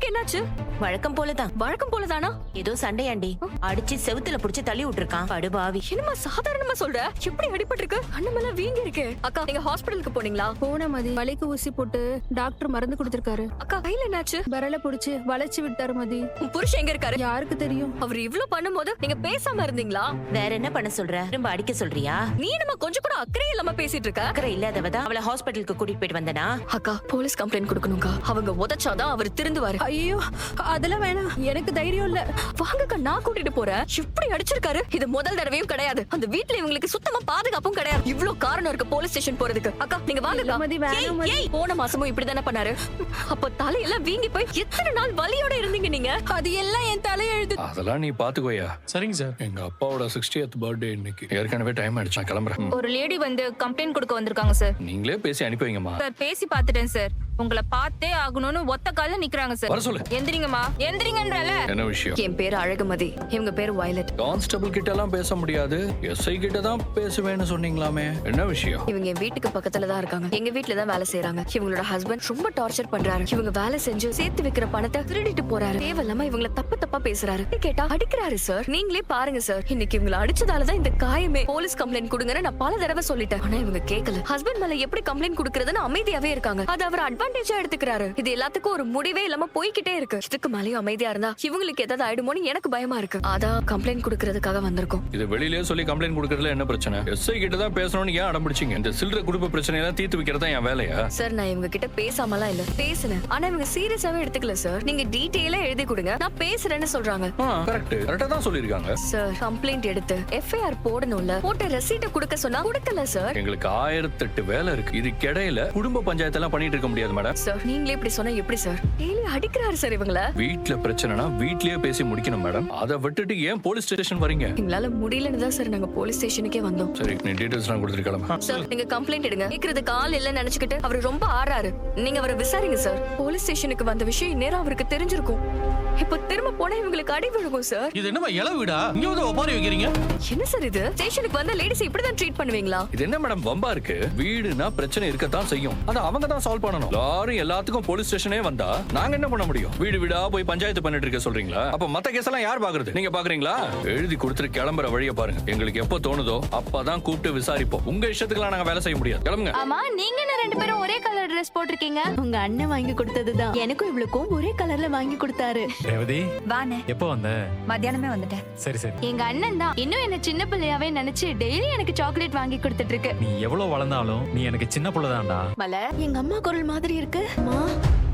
இவங்களுக்கு என்னாச்சு? வழக்கம் போலதான். வழக்கம் போலதானா? ஏதோ சண்டையாண்டி, அடிச்சு செவுத்துல புடிச்சு தள்ளி விட்டுருக்கான் படுபாவி. என்னமா சாதாரணமா சொல்ற? எப்படி அடிபட்டிருக்கு? கண்ணமெல்லாம் வீங்கி இருக்கு. அக்கா நீங்க ஹாஸ்பிடலுக்கு போனீங்களா? போன மதி வலிக்கு ஊசி போட்டு டாக்டர் மருந்து கொடுத்திருக்காரு. அக்கா கையில என்னாச்சு? விரல புடிச்சு வளைச்சு விட்டாரு மதி. உன் புருஷன் எங்க இருக்காரு? யாருக்கு தெரியும்? அவர் இவ்ளோ பண்ணும்போது நீங்க பேசாம இருந்தீங்களா? வேற என்ன பண்ண சொல்ற? திரும்ப அடிக்க சொல்றியா? நீ நம்ம கொஞ்சம் கூட அக்கறை இல்லாம பேசிட்டு இருக்க. அக்கறை இல்லாதவதான் அவளை ஹாஸ்பிட்டலுக்கு கூட்டிட்டு போயிட்டு வந்தனா. அக்கா போலீஸ் கம்ப்ளைண்ட் கொடுக்கணும்க்கா. அவங்க உதச்சாதான் அவர் திருந்துவாரு. ஐயோ அதெல்லாம் வேணாம், எனக்கு தைரியம் இல்ல. வாங்கக்கா நான் கூட்டிட்டு போறேன். இப்படி அடிச்சிருக்காரு. இது முதல் தடவையும் கிடையாது. அந்த வீட்ல இவங்களுக்கு சுத்தமா பாதுகாப்பும் கிடையாது. இவ்ளோ காரணம் இருக்கு போலீஸ் ஸ்டேஷன் போறதுக்கு. அக்கா நீங்க வாங்கக்கா. மதி வேணாம் மதி. போன மாசமும் இப்படிதானே பண்ணாரு. அப்ப தலையெல்லாம் வீங்கி போய் எத்தனை நாள் வலியோட இருந்தீங்க நீங்க? அது எல்லாம் என் தலையெழுத்து. அதெல்லாம் நீ பாத்துக்கோயா. சரிங்க சார். எங்க அப்பாவோட 60th பர்த்டே இன்னைக்கு. ஏற்கனவே டைம் ஆயிடுச்சு, நான் கிளம்புறேன். ஒரு லேடி வந்து கம்ப்ளைண்ட் கொடுக்க வந்திருக்காங்க சார். நீங்களே பேசி அனுப்பி வைங்கம்மா. சார் பேசி பார்த்துட்டேன் சார். உங்களை பார்த்தே ஆகணும்னு ஒத்த கால்ல நிக்கிறாங்க சார். வர சொல்லு. எந்திரிங்கம்மா, எந்திரிங்கன்றல. என்ன விஷயம்? என் பேரு அழகுமதி, இவங்க பேரு வயலட். கான்ஸ்டபிள் கிட்ட எல்லாம் பேச முடியாது, எஸ்ஐ கிட்ட தான் பேசுவேன்னு சொன்னீங்களாமே, என்ன விஷயம்? இவங்க என் வீட்டுக்கு பக்கத்துல தான் இருக்காங்க. எங்க வீட்ல தான் வேலை செய்யறாங்க. இவங்களோட ஹஸ்பண்ட் ரொம்ப டார்ச்சர் பண்றாரு. இவங்க வேலை செஞ்சு சேர்த்து வைக்கிற பணத்தை திருடிட்டு போறாரு. தேவையில்லாம இவங்கள தப்பு தப்பா பேசுறாரு. கேட்டா அடிக்கிறாரு சார். நீங்களே பாருங்க சார். இன்னைக்கு இவங்களை அடிச்சதாலதான் இந்த காயமே. போலீஸ் கம்ப்ளைண்ட் கொடுங்கன்னு நான் பல தடவை சொல்லிட்டேன். ஆனா இவங்க கேட்கல. ஹஸ்பண்ட் மேல எப்படி கம்ப்ளைண்ட் கொடுக்கறதுன்னு அமைதியாவே இருக்காங்க. அது அவர் அட்வான்டேஜா எடுத்துக்கிறாரு. இது எல்லாத்துக்கும் ஒரு முடிவே இல்லாம போய்கிட்டே இருக்கு. இதுக்கு மேலயும் அமைதியா இருந்தா இவங்களுக்கு ஏதாவது ஆயிடுமோன்னு எனக்கு பயமா இருக்கு. அதான் கம்ப்ளைண்ட் கொடுக்கறதுக்காக வந்திருக்கோம். இது வெளியிலே சொல்லி கம்ப்ளைண்ட் கொடுக்கறதுல என்ன பிரச்சனை? எஸ்ஐ கிட்ட தான் பேசணும்னு ஏன் அடம் பிடிச்சீங்க? இந்த சில்லற குடும்ப பிரச்சனையெல்லாம் தீர்த்து வைக்கிறதா என் வேலையா? சார் நான் இவங்க கிட்ட பேசாமலாம் இல்ல, பேசுனேன். ஆனா இவங்க சீரியஸாவே எடுத்துக்கல சார். நீங்க டீடைலா எழுதி கொடுங்க, நான் பேசுறேன்னு சொல்றாங்க. கரெக்டா தான் சொல்லிருக்காங்க சார். கம்ப்ளைண்ட் எடுத்து எஃப்ஐஆர் போடணும்ல, போட்ட ரெசீட்டை கொடுக்க சொன்னா கொடுக்கல சார். எங்களுக்கு 1008 வேலை இருக்கு. இது கிடையில குடும்ப பஞ்சாயத்து எல்லாம் பண்ணிட்டு இருக்க முடியாது மேடம். சார் நீங்களே இப்படி சொன்னா எப்படி சார்? டெய்லி அடிக்கிறாரு சார் இவங்கள. வீட்ல பிரச்சனைனா வீட்லயே பேசி முடிக்கணும் மேடம். அதை விட்டுட்டு ஏன் போலீஸ் ஸ்டேஷன் வரீங்க? எங்களால முடியலன்னு தான் சார் நாங்க போலீஸ் ஸ்டேஷனுக்கே வந்தோம். சரி, நீ டீடைல்ஸ் எல்லாம் கொடுத்துருக்கலாம். சார் நீங்க கம்ப்ளைண்ட் எடுங்க. கேக்குறதுக்கு ஆள் இல்லன்னு நினைச்சுக்கிட்டு அவரு ரொம்ப ஆறாரு. நீங்க அவரை விசாரிங்க சார். போலீஸ் ஸ்டேஷனுக்கு வந்த விஷயம் இந்நேரம் அவருக்கு தெரிஞ்சிருக்கும். இப்ப திரும்ப போனா இவங்களுக்கு அடி விழுகும் சார். இது என்னமா இள வீடா? இங்க வந்து ஒப்பாரி வைக்கிறீங்க? என்ன சார் இது? ஸ்டேஷனுக்கு வந்த லேடிஸ் இப்படிதான் ட்ரீட் பண்ணுவீங்களா? இது என்ன மேடம் வம்பா இருக்கு? வீடுனா பிரச்சனை இருக்கத்தான் செய்யும். அத அவங்க தான் சால்வ் பண்ணணும். எல்லாரும் எல்லாத்துக்கும் போலீஸ் ஸ்டேஷனே வந்தா நாங்க என்ன பண்ண முடியும்? வீடு வீடா போய் பஞ்சாயத்து பண்ணிட்டு இருக்க சொல்றீங்களா? அப்ப மத்த கேஸ் எல்லாம் யார் பாக்குறது? நீங்க பாக்குறீங்களா? எழுதி கொடுத்துட்டு கிளம்புற வழிய பாருங்க. எங்களுக்கு எப்ப தோணுதோ அப்பதான் கூப்பிட்டு விசாரிப்போம். உங்க இஷ்டத்துக்குலாம் நாங்க வேலை செய்ய முடியாது. கிளம்புங்க. ஆமா, நீங்க என்ன ரெண்டு பேரும் ஒரே கலர் Dress போட்டிருக்கீங்க? உங்க அண்ணன் வாங்கி கொடுத்ததுதான். எனக்கும் இவளுக்கும் ஒரே கலர்ல வாங்கி கொடுத்தாரு. ரேவதி வானே. எப்போ வந்த? மத்தியானமே வந்துட்டேன். சரி சரி. எங்க அண்ணன் தான் இன்னும் என்ன சின்ன பிள்ளையாவே நினைச்சு டெய்லி எனக்கு சாக்லேட் வாங்கி கொடுத்துட்டு இருக்கு. நீ எவ்வளவு வளர்ந்தாலும் நீ எனக்கு சின்ன புள்ளதான்டா. மலர், எங்க அம்மா குரல் மாதிரி இருக்கு.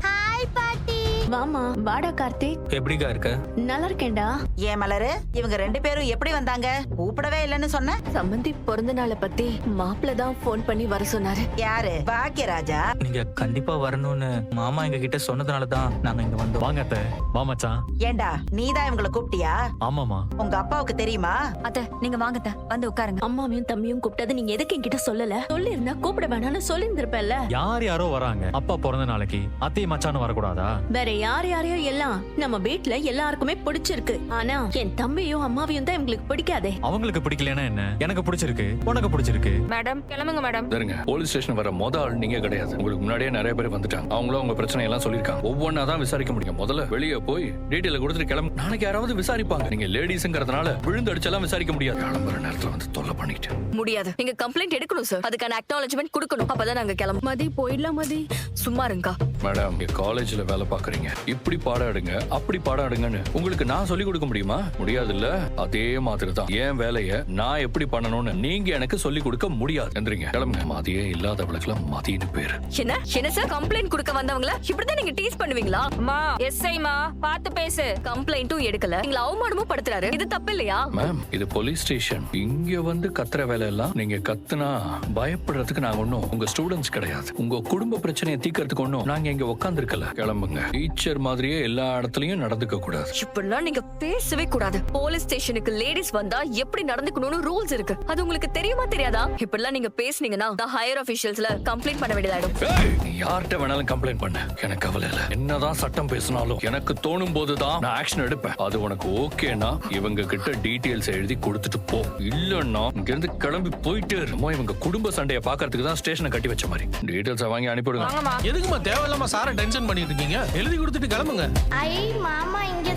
ஹாய் பாட்டி. வாமா, வாடா கார்த்திக். எப்படிக்கா இருக்க? நல்லா இருக்கேன்டா. ஏன் மலரு, இவங்க ரெண்டு பேரும் எப்படி வந்தாங்க? கூப்பிடவே இல்லன்னு சொன்ன. சம்பந்தி பிறந்த நாளை பத்தி மாப்பிள்ள தான் போன் பண்ணி வர சொன்னாரு. யாரு? பாக்கியராஜா? நீங்க கண்டிப்பா வரணும்னு மாமா எங்க கிட்ட சொன்னதுனாலதான் நாங்க இங்க வந்தோம். வாங்க அத்தை. வா மச்சான். ஏண்டா நீதான் இவங்கள கூப்பிட்டியா? ஆமாமா. உங்க அப்பாவுக்கு தெரியுமா? அத்தை நீங்க வாங்கத்த, வந்து உட்காருங்க. அம்மாவையும் தம்பியும் கூப்பிட்டது நீங்க எதுக்கு என்கிட்ட சொல்லல? சொல்லி இருந்தா கூப்பிட வேணாம்னு சொல்லி இருந்திருப்பேன்ல. யார் யாரோ வராங்க. அப்பா பிறந்த நாளைக்கு அத்தையும் மச்சானும் வரக்கூடாதா? வேற யாரையோ எல்லாம் நம்ம வீட்ல எல்லாருக்குமே பிடிச்சிருக்கு. ஆனா என் தம்பியும் அம்மாவையும் தான் எங்களுக்கு பிடிக்காதே. அவங்களுக்கு பிடிக்கலன்னா என்ன? எனக்கு பிடிச்சிருக்கு, உனக்கு பிடிச்சிருக்கு. மேடம் கிளம்புங்க மேடம். சரிங்க. போலீஸ் ஸ்டேஷன் வர ஆள் நீங்க கிடையாது. உங்களுக்கு முன்னாடியே நிறைய பேர் வந்துட்டாங்க. அவங்களும் உங்க பிரச்சனை எல்லாம் சொல்லிருக்காங்க. ஒவ்வொன்னா தான் விசாரிக்க முடியும். முதல்ல வெளியே போய் டீடைல கொடுத்துட்டு கிளம்பு. நாளைக்கு யாராவது விசாரிப்பாங்க. நீங்க லேடிஸ்ங்கறதுனால விழுந்து அடிச்செல்லாம் விசாரிக்க முடியாது. கிளம்புற நேரத்துல வந்து தொல்லை பண்ணிட்டு முடியாது. நீங்க கம்ப்ளைண்ட் எடுக்கணும் சார். அதுக்கான அக்னாலஜ்மெண்ட் கொடுக்கணும். அப்பதான் நாங்க கிளம்பும். மதி போயிடலாம் மதி. சும்மா இருங்கா. மேடம், நீங்க காலேஜ்ல வேலை பாக்குறீங்க. இப்படி பாடம் எடுங்க, அப்படி பாடம் எடுங்கன்னு உங்களுக்கு நான் சொல்லி கொடுக்க முடியுமா? முடியாது இல்ல. அதே மாதிரி தான் என் வேலையை நான் எப்படி பண்ணணும்னு நீங்க எனக்கு சொல்லி கொடுக்க முடியாது. எந்திரிங்க, கிளம்புங்க. மதியே இல்லாதவளுக்குலாம் மதின்னு பேரு. என்ன சார்? கம்ப்ளைண்ட் கொடுக்க வந்தவங்கள இப்படிதான் நீங்க டீஸ் பண்ணுவீங்களா? அம்மா எஸ்ஐமா பார்த்து பேசு. கம்ப்ளைண்ட்டும் எடுக்கல, நீங்க அவமானமும் படுத்துறாரு. இது தப்பு இல்லையா? மேம், இது போலீஸ் ஸ்டேஷன். இங்க வந்து கத்துற வேலை எல்லாம் நீங்க கத்துனா பயப்படுறதுக்கு நாங்க ஒண்ணும் உங்க ஸ்டூடெண்ட்ஸ் கிடையாது. உங்க குடும்ப பிரச்சனையை தீர்க்கறதுக்கு ஒண்ணும் நாங்க இங்க உட்கார்ந்து இருக்கல. கிளம்புங்க. டீச்சர் மாதிரியே எல்லா இடத்துலயும் நடந்துக்க கூடாது. இப்படிலாம் நீங்க பேசவே கூடாது. போலீஸ் ஸ்டேஷனுக்கு லேடிஸ் வந்தா எப்படி நடந்துக்கணும்னு ரூல்ஸ் இருக்கு. அது உங்களுக்கு தெரியுமா தெரியாதா? இப்படிலாம் நீங்க பேசுனீங்கன்னா ஹையர் ஆபீஷியல்ஸ்ல கம்ப்ளைண்ட் பண்ண வேண்டியதாயிடும். நீ யார்கிட்ட வேணாலும் கம்ப்ளைண்ட் பண்ண, எனக்கு கவலை இல்ல. என்னதான் சட்டம் பேசினாலும் எனக்கு தோணும் போதுதான் நான் ஆக்ஷன் எடுப்பேன். அது உனக்கு ஓகேனா இவங்க கிட்ட டீடைல்ஸ் எழுதி கொடுத்துட்டு போ. இல்லன்னா இங்க இருந்து கிளம்பி போயிட்டு இருமோ. இவங்க குடும்ப சண்டையை பாக்குறதுக்கு தான் ஸ்டேஷனை கட்டி வச்ச மாதிரி. டீடைல்ஸ் வாங்கி அனுப்பிடுங்க. எதுக்குமா தேவையில்லாம சார டென்ஷன் பண்ணிட்டு இருக்கீங்க? எழுதி கொடுத்துட்டு கிளம்புங்க. ஐ மாமா இங்க